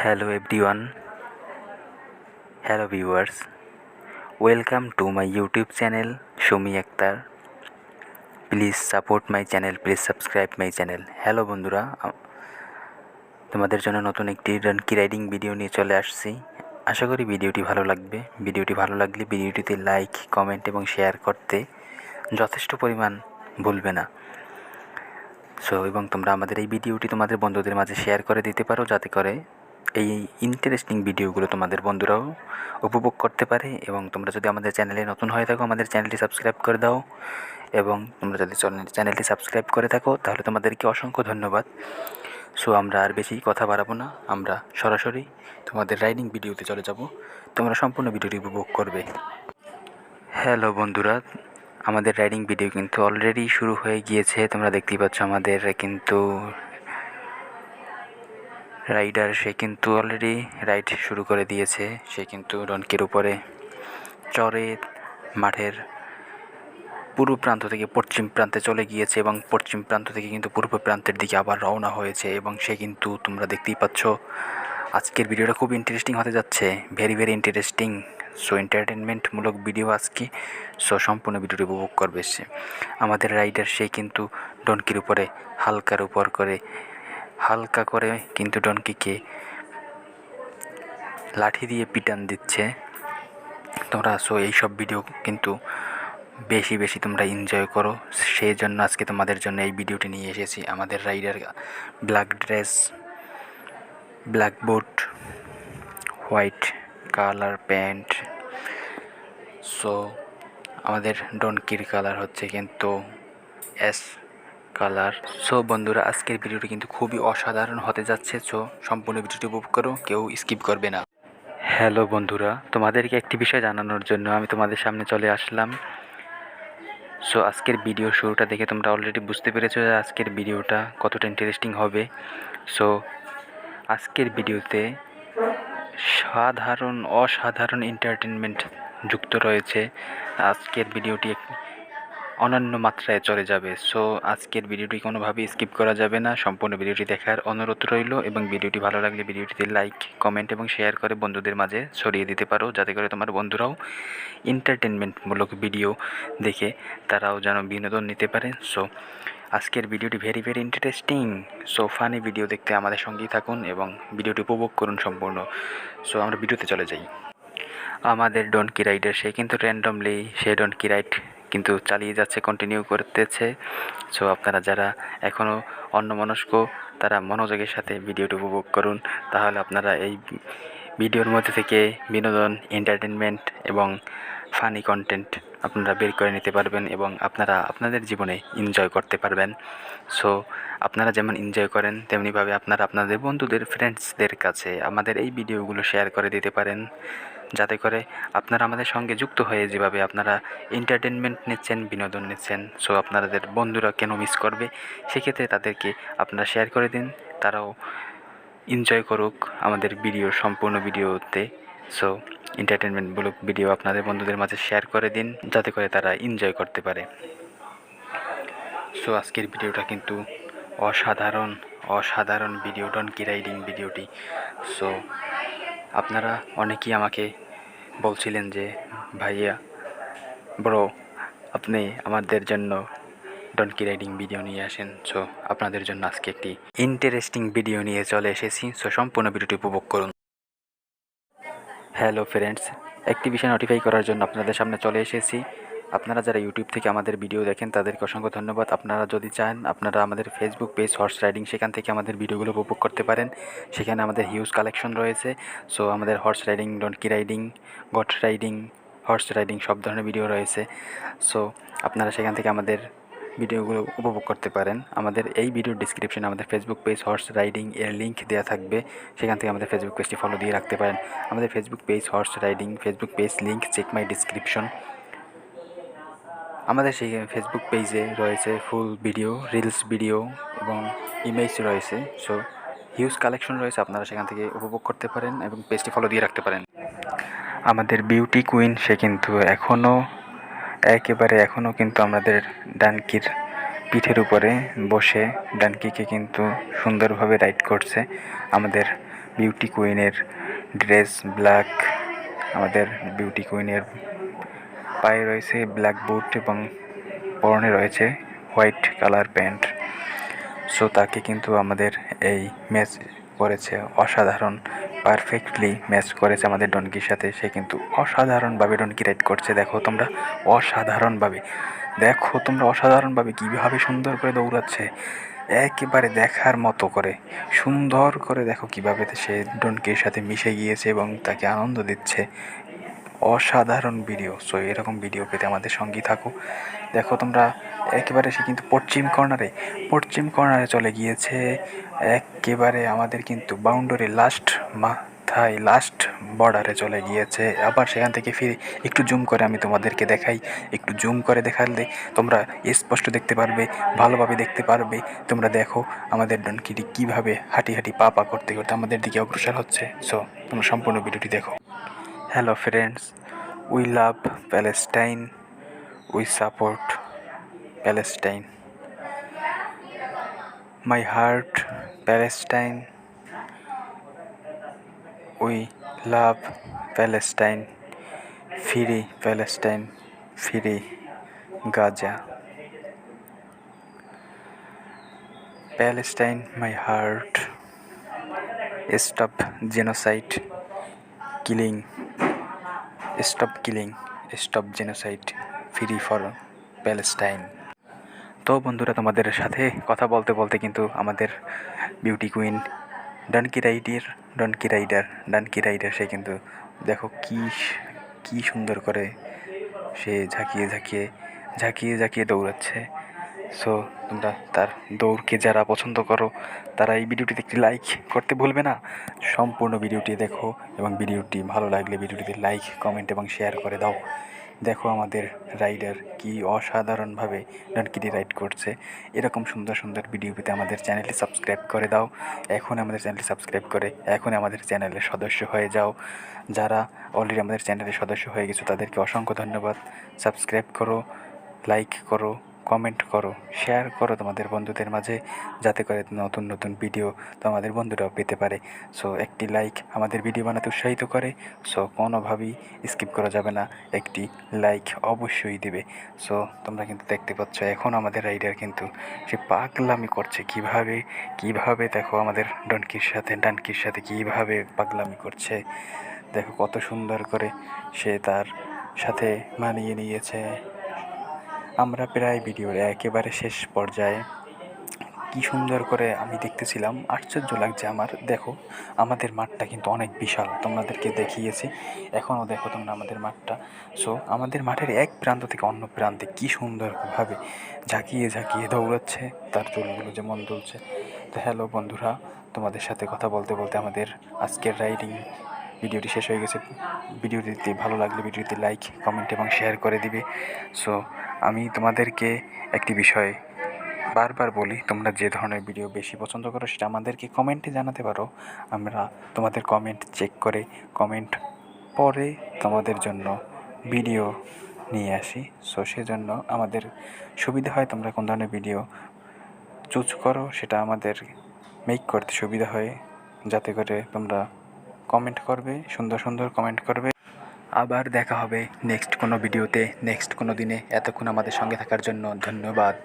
Hello everyone, hello viewers, welcome to my YouTube channel Shumi Akhtar. Please support my channel, please subscribe my channel. Hello বন্ধুরা, তোমাদের জন্য নতুন একটি ডনকি riding video নিয়ে চলে আসছি। আশা করি ভিডিওটি ভালো লাগবে। ভিডিওটি ভালো লাগলে ভিডিওটিতে লাইক, কমেন্ট এবং শেয়ার করতে যথেষ্ট পরিমাণ ভুলবে না। এবং তোমরা আমাদের এই ভিডিওটি তোমাদের বন্ধুদের মাঝে শেয়ার করে দিতে পারো, যাতে করে এই ইন্টারেস্টিং ভিডিওগুলো তোমাদের বন্ধুরাও উপভোগ করতে পারে। এবং তোমরা যদি আমাদের চ্যানেলে নতুন হয়ে থাকো, আমাদের চ্যানেলটি সাবস্ক্রাইব করে দাও। এবং তোমরা যদি চ্যানেলটি সাবস্ক্রাইব করে থাকো, তাহলে তোমাদেরকে অসংখ্য ধন্যবাদ। আমরা আর বেশি কথা বাড়াবো না, আমরা সরাসরি তোমাদের রাইডিং ভিডিওতে চলে যাব। তোমরা সম্পূর্ণ ভিডিওটি উপভোগ করবে। হ্যালো বন্ধুরা, আমাদের রাইডিং ভিডিও কিন্তু অলরেডি শুরু হয়ে গিয়েছে। তোমরা দেখতেই পাচ্ছ আমাদের কিন্তু রাইডার, সে কিন্তু অলরেডি রাইড শুরু করে দিয়েছে। সে কিন্তু ডনকির উপরে চড়ে মাঠের পূর্ব প্রান্ত থেকে পশ্চিম প্রান্তে চলে গিয়েছে এবং পশ্চিম প্রান্ত থেকে কিন্তু পূর্ব প্রান্তের দিকে আবার রওনা হয়েছে। এবং সে কিন্তু তোমরা দেখতেই পাচ্ছ আজকের ভিডিওটা খুব ইন্টারেস্টিং হতে যাচ্ছে, ভেরি ইন্টারেস্টিং। এন্টারটেনমেন্টমূলক ভিডিও আজকে। সম্পূর্ণ ভিডিওটি উপভোগ করবে সে। আমাদের রাইডার সে কিন্তু ডনকির উপরে হালকা করে কিন্তু ডনকিকে লাঠি দিয়ে পিটান দিচ্ছে। তোমরা এইসব ভিডিও কিন্তু বেশি তোমরা এনজয় করো, সেই জন্য আজকে তোমাদের জন্য এই ভিডিওটি নিয়ে এসেছি। আমাদের রাইডার ব্ল্যাক ড্রেস, ব্ল্যাক বুট, হোয়াইট কালার প্যান্ট। আমাদের ডনকির কালার হচ্ছে কিন্তু অ্যাশ কালার। বন্ধুরা, আজকের ভিডিওটি কিন্তু খুবই অসাধারণ হতে যাচ্ছে। সম্পূর্ণ ভিডিওটি উপভোগ করো, কেউ স্কিপ করবে না। হ্যালো বন্ধুরা, তোমাদেরকে একটি বিষয় জানানোর জন্য আমি তোমাদের সামনে চলে আসলাম। আজকের ভিডিও শুরুটা দেখে তোমরা অলরেডি বুঝতে পেরেছো যে আজকের ভিডিওটা কতটা ইন্টারেস্টিং হবে। আজকের ভিডিওতে অসাধারণ এন্টারটেনমেন্ট যুক্ত রয়েছে। আজকের ভিডিওটি অনন্য মাত্রায় চলে যাবে। আজকের ভিডিওটি কোনোভাবেই স্কিপ করা যাবে না, সম্পূর্ণ ভিডিওটি দেখার অনুরোধ রইল। এবং ভিডিওটি ভালো লাগলে ভিডিওটিতে লাইক, কমেন্ট এবং শেয়ার করে বন্ধুদের মাঝে ছড়িয়ে দিতে পারো, যাতে করে তোমার বন্ধুরাও এন্টারটেনমেন্টমূলক ভিডিও দেখে তারাও যেন বিনোদন নিতে পারে। আজকের ভিডিওটি ভেরি ইন্টারেস্টিং। ফানি ভিডিও দেখতে আমাদের সঙ্গেই থাকুন এবং ভিডিওটি উপভোগ করুন সম্পূর্ণ। আমরা ভিডিওতে চলে যাই। আমাদের ডনকি রাইডার সে কিন্তু র্যান্ডমলি ডনকি রাইড কিন্তু চালিয়ে যাচ্ছে, কন্টিনিউ করতেছে। আপনারা যারা এখনও অন্যমনস্ক, তারা মনোযোগের সাথে ভিডিওটি উপভোগ করুন। তাহলে আপনারা এই ভিডিওর মধ্যে থেকে বিনোদন, এন্টারটেনমেন্ট এবং ফানি কন্টেন্ট আপনারা বের করে নিতে পারবেন এবং আপনারা আপনাদের জীবনে এনজয় করতে পারবেন। আপনারা যেমন এনজয় করেন, তেমনিভাবে আপনারা আপনাদের বন্ধুদের, ফ্রেন্ডসদের কাছে আমাদের এই ভিডিওগুলো শেয়ার করে দিতে পারেন, যাতে করে আপনারা আমাদের সঙ্গে যুক্ত হয়ে যেভাবে আপনারা এন্টারটেনমেন্ট নিচ্ছেন, বিনোদন নিচ্ছেন, আপনাদের বন্ধুরা কেন মিস করবে। সেক্ষেত্রে তাদেরকে আপনারা শেয়ার করে দিন, তারাও এনজয় করুক আমাদের সম্পূর্ণ ভিডিওতে। এন্টারটেনমেন্টমূলক ভিডিও আপনাদের বন্ধুদের মাঝে শেয়ার করে দিন, যাতে করে তারা এনজয় করতে পারে। আজকের ভিডিওটা কিন্তু অসাধারণ ভিডিও, ডনকি রাইডিং ভিডিওটি। আপনারা অনেকেই আমাকে বলছিলেন যে ভাইয়া, ব্রো, আপনি আমাদের জন্য ডনকি রাইডিং ভিডিও নিয়ে আসেন। আপনাদের জন্য আজকে একটি ইন্টারেস্টিং ভিডিও নিয়ে চলে এসেছি। সম্পূর্ণ ভিডিওটি উপভোগ করুন। হ্যালো ফ্রেন্ডস, একটি বিষয় নোটিফাই করার জন্য আপনাদের সামনে চলে এসেছি। আপনারা যারা ইউটিউব থেকে আমাদের ভিডিও দেখেন, তাদেরকে অসংখ্য ধন্যবাদ। আপনারা যদি চান, আপনারা আমাদের ফেসবুক পেজ হর্স রাইডিং, সেখান থেকে আমাদের ভিডিওগুলো উপভোগ করতে পারেন। সেখানে আমাদের হিউজ কালেকশন রয়েছে। আমাদের horse riding, donkey riding, goat riding, horse riding সব ধরনের ভিডিও রয়েছে। আপনারা সেখান থেকে আমাদের ভিডিওগুলো উপভোগ করতে পারেন। আমাদের এই ভিডিওর ডিসক্রিপশনে আমাদের ফেসবুক পেজ হর্স রাইডিং এর লিঙ্ক দেওয়া থাকবে, সেখান থেকে আমাদের ফেসবুক পেজটি ফলো দিয়ে রাখতে পারেন। আমাদের Facebook page horse riding, Facebook page link check my description. আমাদের সেই ফেসবুক পেজে রয়েছে ফুল ভিডিও, রিলস ভিডিও এবং ইমেজ রয়েছে। হিউজ কালেকশন রয়েছে, আপনারা সেখান থেকে উপভোগ করতে পারেন এবং পেজটি ফলো দিয়ে রাখতে পারেন। আমাদের বিউটি কুইন, সে কিন্তু এখনও কিন্তু আমাদের ডানকির পিঠের উপরে বসে ডানকিকে কিন্তু সুন্দরভাবে রাইড করছে। আমাদের বিউটি কুইনের ড্রেস ব্ল্যাক। আমাদের বিউটি কুইনের পায়ে রয়েছে ব্ল্যাক বুট এবং পরনে রয়েছে হোয়াইট কালার প্যান্ট। সো তাকে কিন্তু আমাদের এই ম্যাচ করেছে অসাধারণ, পারফেক্টলি ম্যাচ করেছে আমাদের ডনকির সাথে। সে কিন্তু অসাধারণভাবে ডনকি রাইড করছে। দেখো তোমরা অসাধারণভাবে কীভাবে সুন্দর করে দৌড়াচ্ছে, একেবারে দেখার মতো করে সুন্দর করে। দেখো কীভাবে সে ডনকির সাথে মিশে গিয়েছে এবং তাকে আনন্দ দিচ্ছে। অসাধারণ ভিডিও। সো এরকম ভিডিও পেতে আমাদের সঙ্গেই থাকো। দেখো তোমরা একেবারে সে কিন্তু পশ্চিম কর্নারে চলে গিয়েছে। একেবারে আমাদের কিন্তু বাউন্ডারি লাস্ট বর্ডারে চলে গিয়েছে। আবার সেখান থেকে ফিরে একটু জুম করে আমি তোমাদেরকে দেখাই। একটু জুম করে দেখালে তোমরা স্পষ্ট দেখতে পারবে, ভালোভাবে দেখতে পারবে। তোমরা দেখো আমাদের ডনকিটি কীভাবে হাঁটি পা করতে করতে আমাদের দিকে অগ্রসর হচ্ছে। সো তোমরা সম্পূর্ণ ভিডিওটি দেখো। Hello friends, we love Palestine, we support Palestine, my heart Palestine, we love Palestine, free Gaza. Palestine my heart, stop genocide, stop genocide, free for Palestine. তো বন্ধুরা, তোমাদের সাথে কথা বলতে বলতে কিন্তু আমাদের বিউটি কুইন ডানকি রাইডার সে কিন্তু দেখো কি সুন্দর করে সে ঝাঁকিয়ে দৌড়াচ্ছে। সো তোমরা তার দৌড়কে যারা পছন্দ করো তারা এই ভিডিওটিতে একটি লাইক করতে ভুলবে না। সম্পূর্ণ ভিডিওটি দেখো এবং ভিডিওটি ভালো লাগলে ভিডিওটিতে লাইক, কমেন্ট এবং শেয়ার করে দাও। দেখো আমাদের রাইডার কি অসাধারণভাবে ডানকিটি রাইড করছে। এরকম সুন্দর সুন্দর ভিডিও পেতে আমাদের চ্যানেলটি সাবস্ক্রাইব করে দাও। এখন আমাদের চ্যানেলটি সাবস্ক্রাইব করে এখন আমাদের চ্যানেলের সদস্য হয়ে যাও। যারা অলরেডি আমাদের চ্যানেলের সদস্য হয়ে গেছো তাদেরকে অসংখ্য ধন্যবাদ। সাবস্ক্রাইব করো, লাইক করো, কমেন্ট করো, শেয়ার করো তোমাদের বন্ধুদের মাঝে, যাতে করে নতুন নতুন ভিডিও তোমাদের বন্ধুরাও পেতে পারে। সো একটি লাইক আমাদের ভিডিও বানাতে উৎসাহিত করে। সো কোনোভাবেই স্কিপ করা যাবে না, একটি লাইক অবশ্যই দেবে। সো তোমরা কিন্তু দেখতে পাচ্ছ এখন আমাদের রাইডার কিন্তু সে পাগলামি করছে কীভাবে দেখো আমাদের ডানকির সাথে কীভাবে পাগলামি করছে। দেখো কত সুন্দর করে সে তার সাথে মানিয়ে নিয়েছে। আমরা প্রায় ভিডিওর একেবারে শেষ পর্যায়ে। কি সুন্দর করে আমি দেখতেছিলাম, আশ্চর্য লাগছে আমার। দেখো আমাদের মাঠটা কিন্তু অনেক বিশাল, তোমাদেরকে দেখিয়েছি। এখনও দেখো তোমরা আমাদের মাঠটা। সো আমাদের মাঠের এক প্রান্ত থেকে অন্য প্রান্তে কি সুন্দরভাবে ঝাঁকিয়ে দৌড়াচ্ছে, তার চুলগুলো যেমন দুলছে। তো হ্যালো বন্ধুরা, তোমাদের সাথে কথা বলতে বলতে আমাদের আজকের রাইডিং ভিডিওটি শেষ হয়ে গেছে। ভিডিওটিতে ভালো লাগলে ভিডিওতে লাইক, কমেন্ট এবং শেয়ার করে দিবে। সো আমি তোমাদেরকে একটি বিষয় বারবার বলি, তোমরা যে ধরনের ভিডিও বেশি পছন্দ করো সেটা আমাদেরকে কমেন্টে জানাতে পারো। আমরা তোমাদের কমেন্ট চেক করে কমেন্ট পরে তোমাদের জন্য ভিডিও নিয়ে আসি। সো সেজন্য আমাদের সুবিধা হয়, তোমরা কোন ধরনের ভিডিও চুজ করো সেটা আমাদের মেক করতে সুবিধা হয়, যাতে করে তোমরা কমেন্ট করবে, সুন্দর কমেন্ট করবে। আবার দেখা হবে নেক্সট কোনো ভিডিওতে, নেক্সট কোনো দিনে। এতক্ষণ আমাদের সঙ্গে থাকার জন্য ধন্যবাদ।